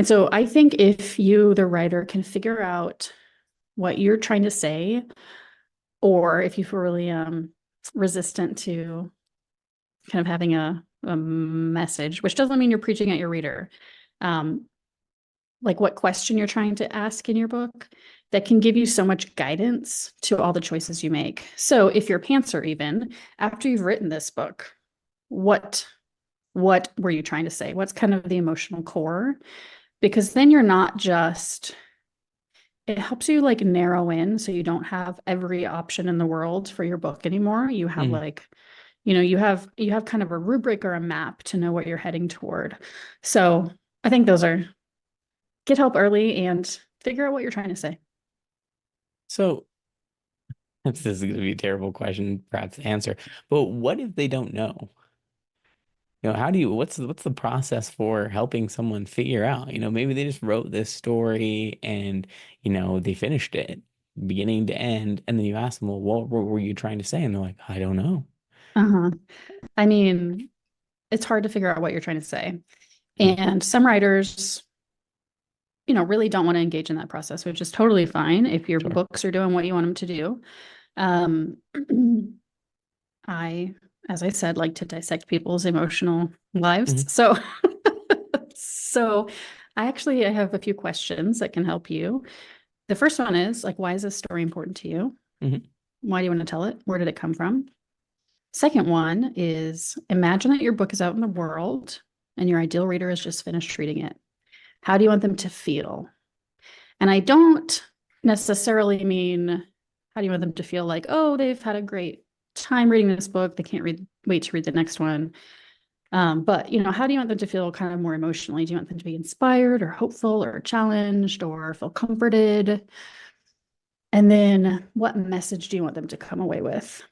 And so I think if you, the writer, can figure out what you're trying to say, or if you feel really resistant to kind of having a message, which doesn't mean you're preaching at your reader, um, like what question you're trying to ask in your book, that can give you so much guidance to all the choices you make. So if you're a pantser, even after you've written this book, what were you trying to say? What's kind of the emotional core? Because then you're not just, it helps you like narrow in so you don't have every option in the world for your book anymore. You have Mm. like, you have kind of a rubric or a map to know what you're heading toward. So I think those are, get help early and figure out what you're trying to say. So this is going to be a terrible question, perhaps to answer, but what if they don't know? How do you, what's the process for helping someone figure out, maybe they just wrote this story and, they finished it beginning to end. And then you ask them, well, what were you trying to say? And they're like, I don't know. Uh-huh. I mean, it's hard to figure out what you're trying to say. Mm, And some writers, really don't want to engage in that process, which is totally fine if your sure. books are doing what you want them to do. Um, I, as I said, like to dissect people's emotional lives. Hmm. So I have a few questions that can help you. The first one is like, why is this story important to you? Hmm. Why do you want to tell it? Where did it come from? Second one is imagine that your book is out in the world and your ideal reader has just finished reading it. How do you want them to feel? And I don't necessarily mean how do you want them to feel like, oh, they've had a great time reading this book. They can't wait to read the next one. But how do you want them to feel kind of more emotionally? Do you want them to be inspired or hopeful or challenged or feel comforted? And then what message do you want them to come away with?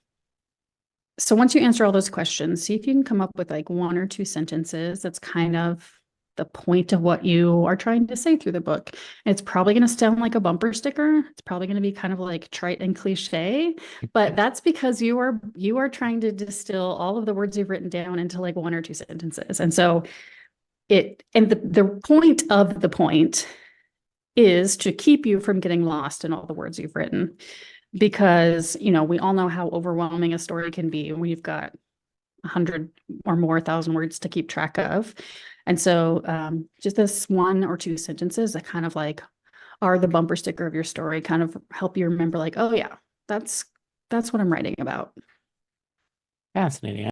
So once you answer all those questions, see if you can come up with like one or two sentences that's kind of the point of what you are trying to say through the book. And it's probably going to sound like a bumper sticker. It's probably going to be kind of like trite and cliche, but that's because you are trying to distill all of the words you've written down into like one or two sentences. And so the point of the point is to keep you from getting lost in all the words you've written because we all know how overwhelming a story can be when you've got 100 or more thousand words to keep track of. And so just this one or two sentences that kind of like are the bumper sticker of your story kind of help you remember like, oh yeah, that's what I'm writing about. Fascinating.